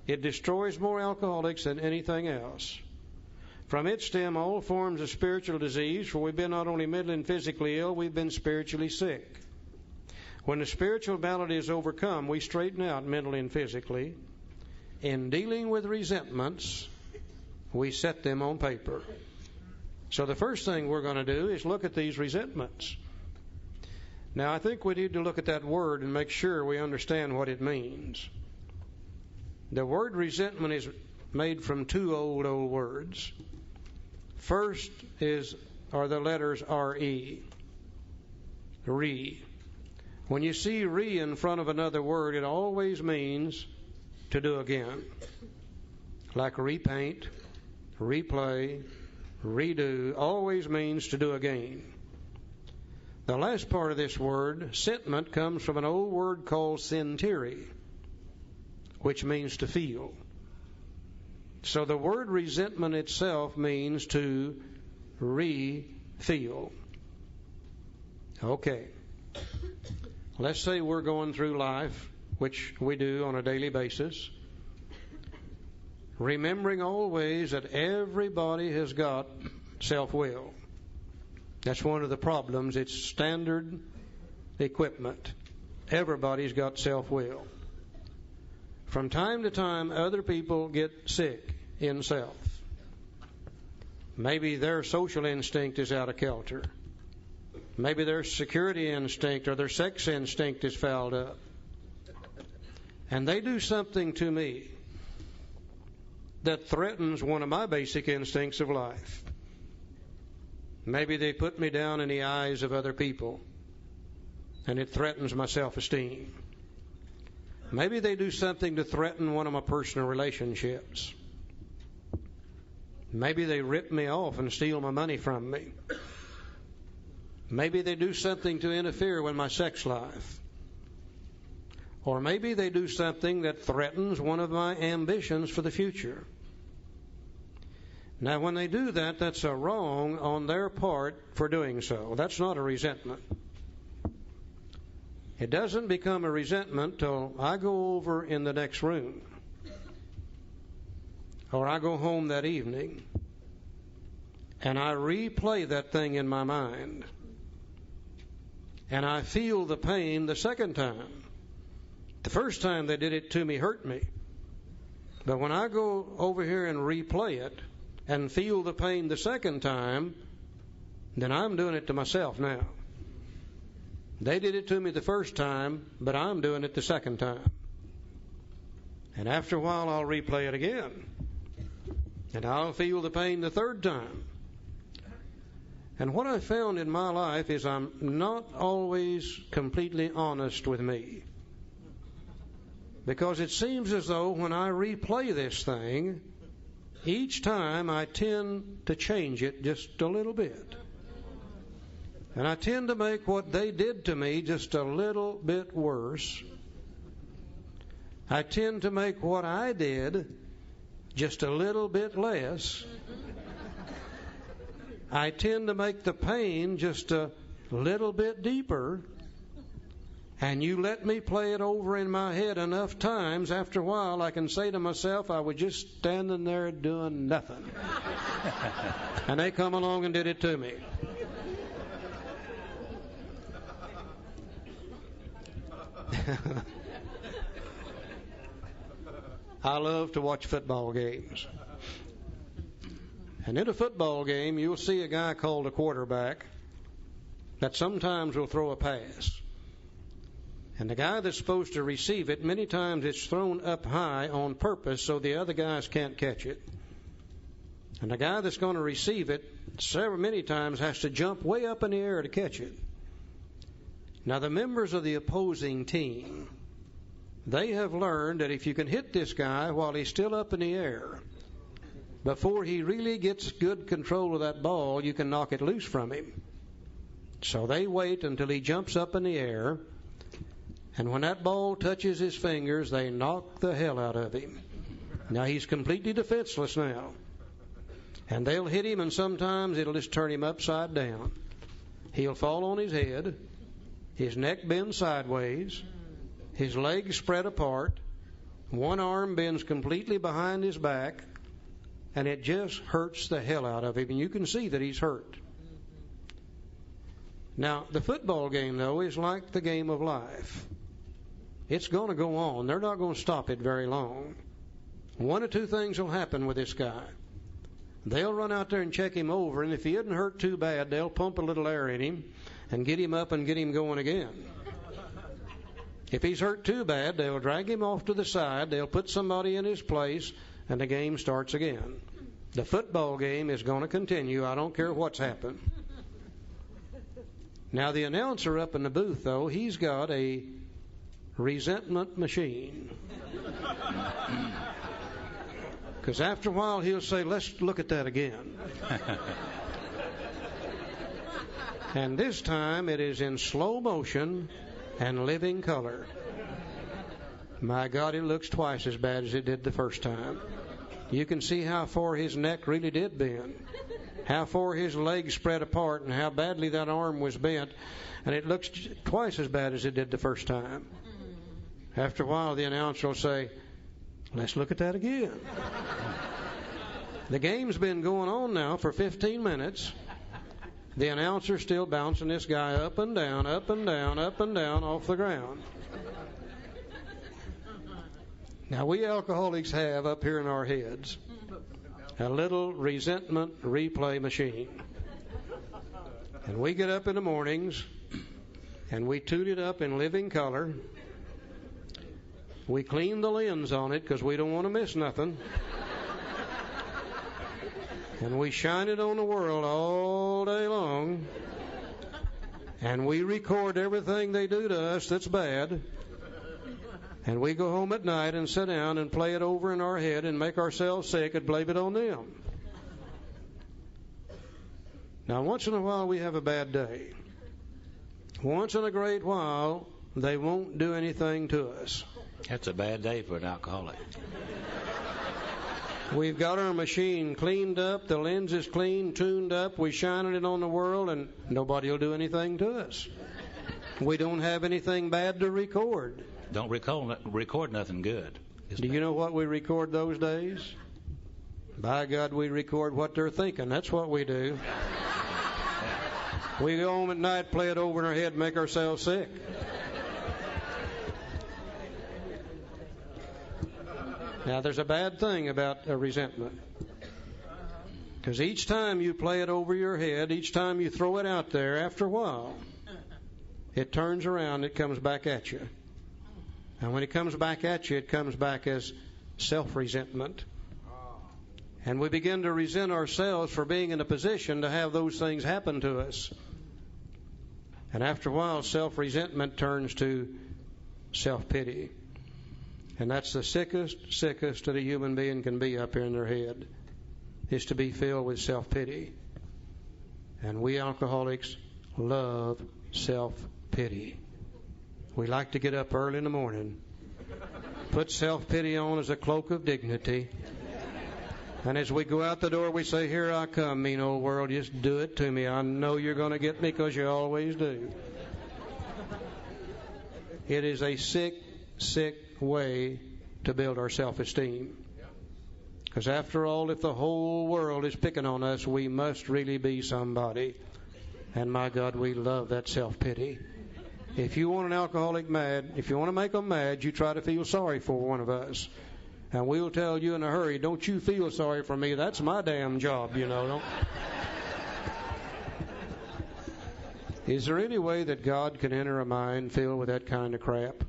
It destroys more alcoholics than anything else. From its stem, all forms of spiritual disease, for we've been not only mentally and physically ill, we've been spiritually sick. When the spiritual malady is overcome, we straighten out mentally and physically. In dealing with resentments, we set them on paper. So the first thing we're going to do is look at these resentments. Now, I think we need to look at that word and make sure we understand what it means. The word resentment is made from two old words. First are the letters R-E. Re. When you see re in front of another word, it always means to do again. Like repaint, replay, redo, always means to do again. The last part of this word, sentiment, comes from an old word called sentire, which means to feel. So the word resentment itself means to re-feel. Okay. Let's say we're going through life, which we do on a daily basis, remembering always that everybody has got self-will. That's one of the problems. It's standard equipment. Everybody's got self-will. From time to time, other people get sick in self. Maybe their social instinct is out of kilter. Maybe their security instinct or their sex instinct is fouled up. And they do something to me that threatens one of my basic instincts of life. Maybe they put me down in the eyes of other people, and it threatens my self-esteem. Maybe they do something to threaten one of my personal relationships. Maybe they rip me off and steal my money from me. Maybe they do something to interfere with my sex life. Or maybe they do something that threatens one of my ambitions for the future. Now, when they do that, that's a wrong on their part for doing so. That's not a resentment. It doesn't become a resentment till I go over in the next room, or I go home that evening, and I replay that thing in my mind, and I feel the pain the second time. The first time they did it to me hurt me. But when I go over here and replay it and feel the pain the second time, then I'm doing it to myself now. They did it to me the first time, but I'm doing it the second time. And after a while, I'll replay it again. And I'll feel the pain the third time. And what I found in my life is I'm not always completely honest with me. Because it seems as though when I replay this thing, each time I tend to change it just a little bit. And I tend to make what they did to me just a little bit worse. I tend to make what I did just a little bit less. I tend to make the pain just a little bit deeper. And you let me play it over in my head enough times, after a while I can say to myself, I was just standing there doing nothing. And they come along and did it to me. I love to watch football games. And in a football game, you'll see a guy called a quarterback that sometimes will throw a pass. And the guy that's supposed to receive it, many times it's thrown up high on purpose so the other guys can't catch it. And the guy that's going to receive it, many times has to jump way up in the air to catch it. Now, the members of the opposing team, they have learned that if you can hit this guy while he's still up in the air, before he really gets good control of that ball, you can knock it loose from him. So they wait until he jumps up in the air, and when that ball touches his fingers, they knock the hell out of him. Now, he's completely defenseless now. And they'll hit him, and sometimes it'll just turn him upside down. He'll fall on his head, his neck bends sideways, his legs spread apart, One arm bends completely behind his back, and it just hurts the hell out of him, and you can see that he's hurt. Now, the football game, though, is like the game of life. It's going to go on. They're not going to stop it very long. One or two things will happen with this guy. They'll run out there and check him over, and if he isn't hurt too bad, they'll pump a little air in him and get him up and get him going again. If he's hurt too bad, they'll drag him off to the side, they'll put somebody in his place, and the game starts again. The football game is going to continue. I don't care what's happened. Now, the announcer up in the booth, though, he's got a resentment machine. Because after a while, he'll say, let's look at that again. And this time, it is in slow motion and living color. My God, it looks twice as bad as it did the first time. You can see how far his neck really did bend, how far his legs spread apart, and how badly that arm was bent, and it looks twice as bad as it did the first time. After a while, the announcer will say, let's look at that again. The game's been going on now for 15 minutes. The announcer's still bouncing this guy up and down, up and down, up and down off the ground. Now, we alcoholics have up here in our heads a little resentment replay machine. And we get up in the mornings and we tune it up in living color. We clean the lens on it because we don't want to miss nothing. And we shine it on the world all day long. And we record everything they do to us that's bad. And we go home at night and sit down and play it over in our head and make ourselves sick and blame it on them. Now, once in a while we have a bad day. Once in a great while, they won't do anything to us. That's a bad day for an alcoholic. We've got our machine cleaned up, the lens is clean, tuned up, we shine it on the world, and nobody will do anything to us. We don't have anything bad to record. Don't record nothing good. Do you know what we record those days? By God, we record what they're thinking. That's what we do. We go home at night, play it over in our head, make ourselves sick. Now, there's a bad thing about a resentment. Because each time you play it over your head, each time you throw it out there, after a while, it turns around, it comes back at you. And when it comes back at you, it comes back as self-resentment. And we begin to resent ourselves for being in a position to have those things happen to us. And after a while, self-resentment turns to self-pity. And that's the sickest that a human being can be up here in their head, is to be filled with self-pity. And we alcoholics love self-pity. We like to get up early in the morning, put self-pity on as a cloak of dignity, and as we go out the door, we say, here I come, mean old world, just do it to me. I know you're going to get me because you always do. It is a sick way to build our self-esteem. Because after all, if the whole world is picking on us, we must really be somebody. And my God, we love that self-pity. If you want an alcoholic mad, if you want to make them mad, you try to feel sorry for one of us. And we'll tell you in a hurry, don't you feel sorry for me. That's my damn job, you know. Is there any way that God can enter a mind filled with that kind of crap?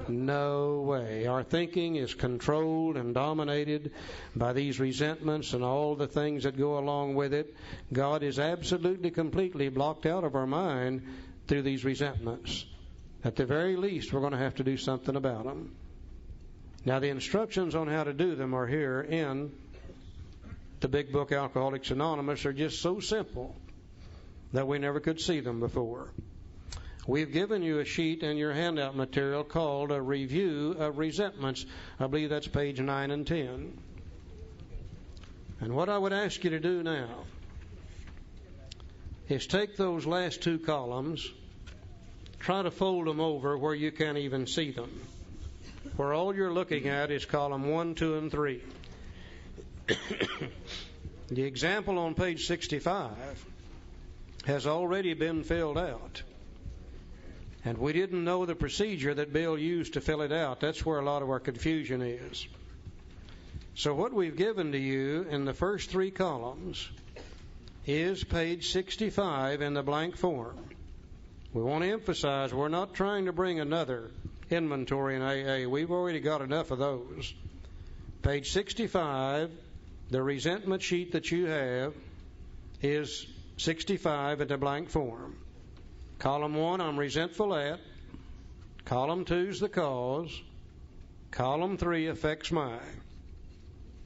No way. Our thinking is controlled and dominated by these resentments and all the things that go along with it. God is absolutely, completely blocked out of our mind through these resentments. At the very least, we're going to have to do something about them. Now, the instructions on how to do them are here in the big book, Alcoholics Anonymous. They're just so simple that we never could see them before. We've given you a sheet in your handout material called A Review of Resentments. I believe that's page 9 and 10. And what I would ask you to do now is take those last two columns, try to fold them over where you can't even see them. where all you're looking at is column 1, 2, and 3. The example on page 65 has already been filled out. And we didn't know the procedure that Bill used to fill it out. That's where a lot of our confusion is. So what we've given to you in the first 3 columns is page 65 in the blank form. We want to emphasize we're not trying to bring another inventory in AA. We've already got enough of those. Page 65, the resentment sheet that you have is 65 in the blank form. Column 1, I'm resentful at. Column 2 is the cause. Column 3 affects my.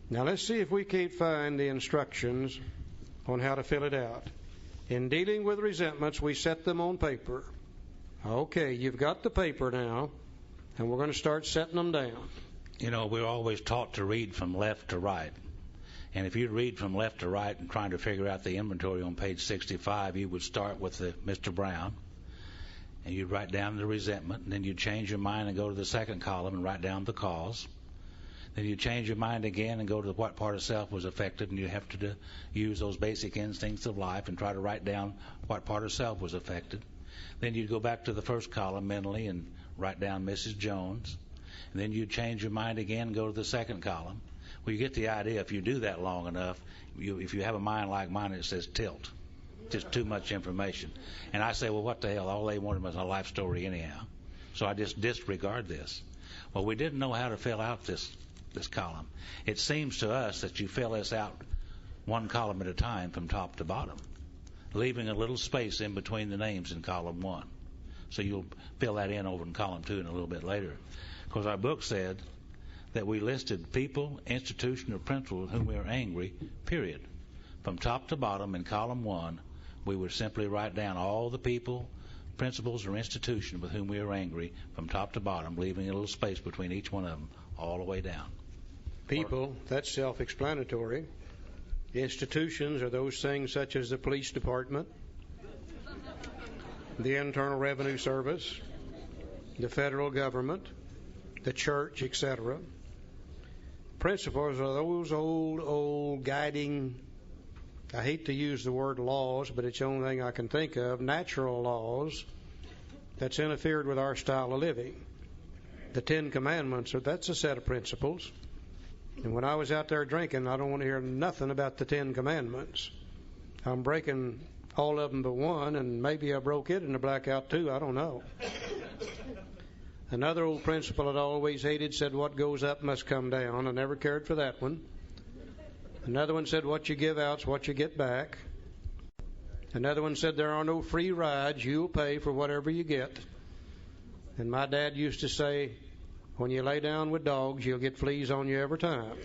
Now let's see if we can't find the instructions on how to fill it out. In dealing with resentments, we set them on paper. Okay, you've got the paper now, and we're going to start setting them down. You know, we're always taught to read from left to right. And if you read from left to right and trying to figure out the inventory on page 65, you would start with Mr. Brown, and you'd write down the resentment, and then you'd change your mind and go to the second column and write down the cause. Then you change your mind again and go to what part of self was affected, and you have to use those basic instincts of life and try to write down what part of self was affected. Then you'd go back to the first column mentally and write down Mrs. Jones. And then you'd change your mind again and go to the second column. Well, you get the idea. If you do that long enough, if you have a mind like mine, it says tilt. Just too much information. And I say, well, what the hell? All they wanted was a life story anyhow. So I just disregard this. Well, we didn't know how to fill out this column. It seems to us that you fill this out one column at a time from top to bottom, leaving a little space in between the names in column 1. So you'll fill that in over in column 2 and a little bit later. Because our book said that we listed people, institution, or principle with whom we are angry, period. From top to bottom in column 1, we would simply write down all the people, principles, or institution with whom we are angry from top to bottom, leaving a little space between each one of them all the way down. People, that's self-explanatory. Institutions are those things such as the police department, the Internal Revenue Service, the federal government, the church, etc. Principles are those old guiding, I hate to use the word laws, but it's the only thing I can think of, natural laws that's interfered with our style of living. The 10 Commandments, that's a set of principles. And when I was out there drinking, I don't want to hear nothing about the 10 Commandments. I'm breaking all of them but one, and maybe I broke it in the blackout too, I don't know. Another old principle that I always hated said what goes up must come down. I never cared for that one. Another one said what you give out's what you get back. Another one said there are no free rides. You'll pay for whatever you get. And my dad used to say, when you lay down with dogs, you'll get fleas on you every time.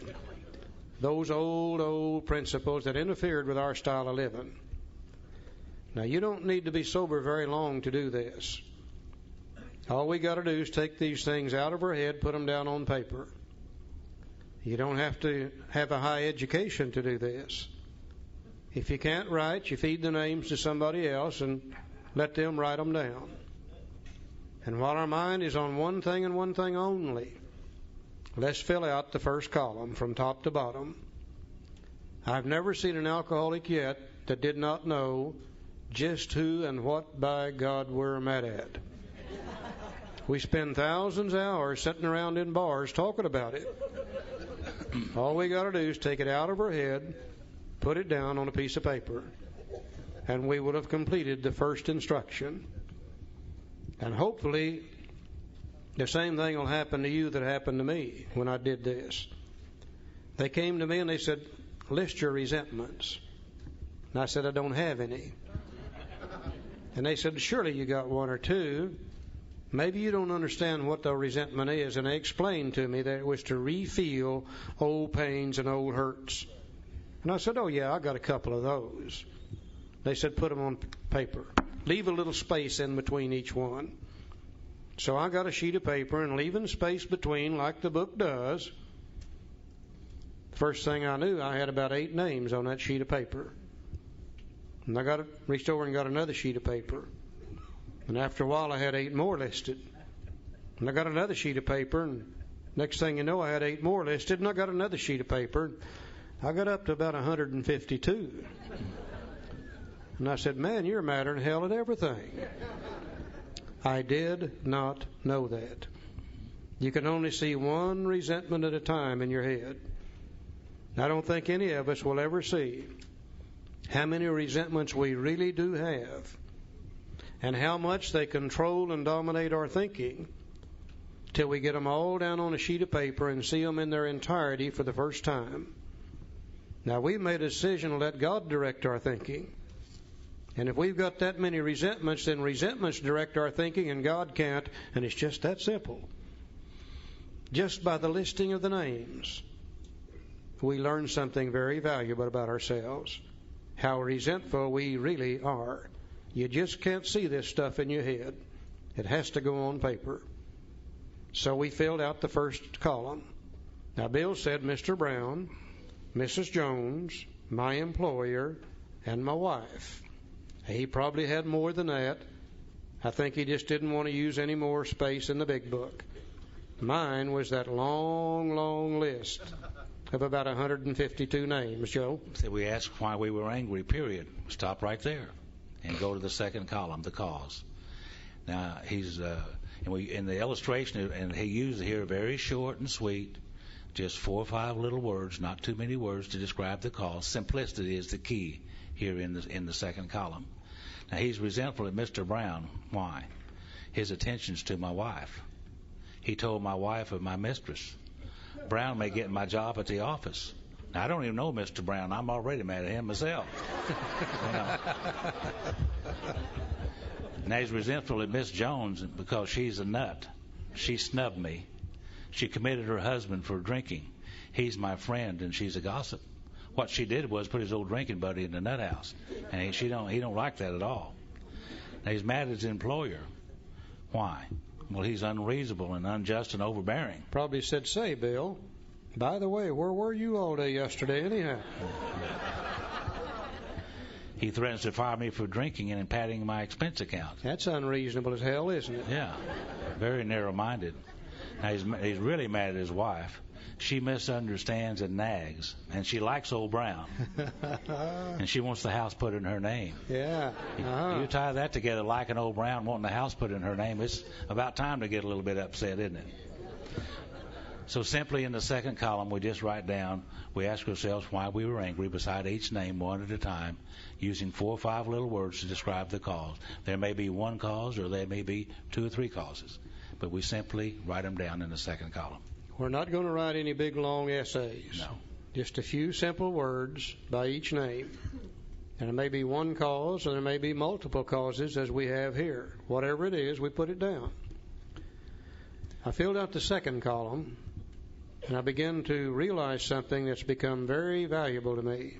Those old principles that interfered with our style of living. Now, you don't need to be sober very long to do this. All we got to do is take these things out of our head, put them down on paper. You don't have to have a high education to do this. If you can't write, you feed the names to somebody else and let them write them down. And while our mind is on one thing and one thing only, let's fill out the first column from top to bottom. I've never seen an alcoholic yet that did not know just who and what, by God, we're mad at. We spend thousands of hours sitting around in bars talking about it. All we got to do is take it out of our head, put it down on a piece of paper, and we would have completed the first instruction. And hopefully the same thing will happen to you that happened to me when I did this. They came to me and they said, list your resentments. And I said, I don't have any. And they said, surely you got one or two. Maybe you don't understand what the resentment is. And they explained to me that it was to re-feel old pains and old hurts. And I said, oh yeah, I got a couple of those. They said, put them on paper. Leave a little space in between each one. So I got a sheet of paper and leaving space between like the book does. First thing I knew, I had about 8 names on that sheet of paper. And I reached over and got another sheet of paper. And after a while I had 8 more listed. And I got another sheet of paper and Next thing you know, I had 8 more listed, and I got another sheet of paper. I got up to about 152. And I said, man, you're madder than hell at everything. I did not know that. You can only see one resentment at a time in your head. I don't think any of us will ever see how many resentments we really do have and how much they control and dominate our thinking till we get them all down on a sheet of paper and see them in their entirety for the first time. Now, we've made a decision to let God direct our thinking. And if we've got that many resentments, then resentments direct our thinking and God can't, and it's just that simple. Just by the listing of the names, we learn something very valuable about ourselves, how resentful we really are. You just can't see this stuff in your head. It has to go on paper. So we filled out the first column. Now, Bill said Mr. Brown, Mrs. Jones, my employer, and my wife. He probably had more than that. I think he just didn't want to use any more space in the big book. Mine was that long, long list of about 152 names, Joe. So we asked why we were angry, period. Stop right there and go to the second column, the cause. Now, in the illustration, and he used here very short and sweet, just 4 or 5 little words, not too many words to describe the cause. Simplicity is the key here in the second column. Now, he's resentful at Mr. Brown. Why? His attentions to my wife. He told my wife of my mistress. Brown may get my job at the office. Now, I don't even know Mr. Brown. I'm already mad at him myself. Now, he's resentful at Miss Jones because she's a nut. She snubbed me. She committed her husband for drinking. He's my friend, and she's a gossip. What she did was put his old drinking buddy in the nut house, and he don't like that at all. Now, he's mad at his employer. Why? Well, he's unreasonable and unjust and overbearing. Probably said, say, Bill, by the way, where were you all day yesterday anyhow? He threatens to fire me for drinking and padding my expense account. That's unreasonable as hell, isn't it? Yeah, very narrow-minded. Now, he's really mad at his wife. She misunderstands and nags, and she likes old Brown, and she wants the house put in her name. Yeah. Uh-huh. You tie that together, liking old Brown, wanting the house put in her name, it's about time to get a little bit upset, isn't it? So simply in the second column, we just write down, we ask ourselves why we were angry beside each name one at a time, using 4 or 5 little words to describe the cause. There may be one cause or there may be 2 or 3 causes, but we simply write them down in the second column. We're not going to write any big, long essays. No. Just a few simple words by each name. And it may be one cause, and there may be multiple causes, as we have here. Whatever it is, we put it down. I filled out the second column, and I began to realize something that's become very valuable to me.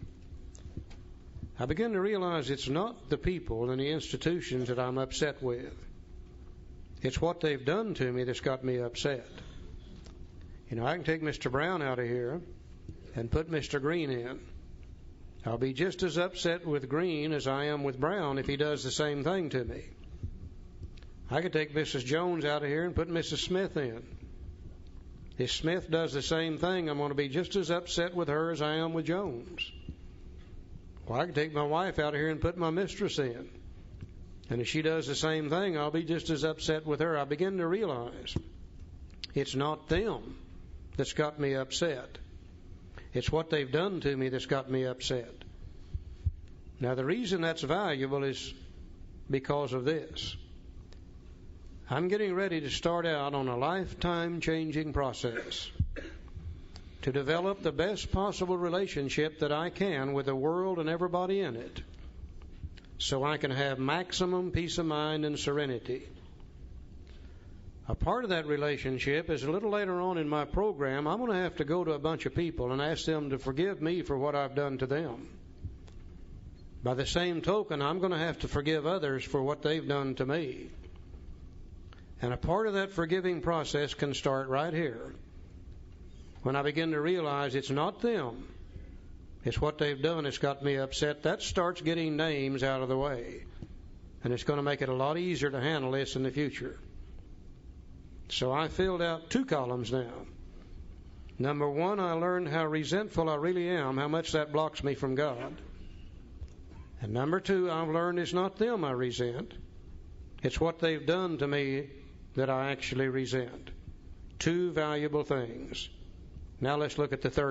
I began to realize it's not the people and the institutions that I'm upset with. It's what they've done to me that's got me upset. You know, I can take Mr. Brown out of here and put Mr. Green in. I'll be just as upset with Green as I am with Brown if he does the same thing to me. I could take Mrs. Jones out of here and put Mrs. Smith in. If Smith does the same thing, I'm going to be just as upset with her as I am with Jones. Well, I can take my wife out of here and put my mistress in. And if she does the same thing, I'll be just as upset with her. I begin to realize it's not them that's got me upset. It's what they've done to me that's got me upset. Now, the reason that's valuable is because of this. I'm getting ready to start out on a lifetime-changing process to develop the best possible relationship that I can with the world and everybody in it, so I can have maximum peace of mind and serenity. A part of that relationship is a little later on in my program, I'm going to have to go to a bunch of people and ask them to forgive me for what I've done to them. By the same token, I'm going to have to forgive others for what they've done to me. And a part of that forgiving process can start right here. When I begin to realize it's not them, it's what they've done that's got me upset, that starts getting names out of the way. And it's going to make it a lot easier to handle this in the future. So I filled out 2 columns now. Number one, I learned how resentful I really am, how much that blocks me from God. And number two, I've learned it's not them I resent. It's what they've done to me that I actually resent. Two valuable things. Now let's look at the third.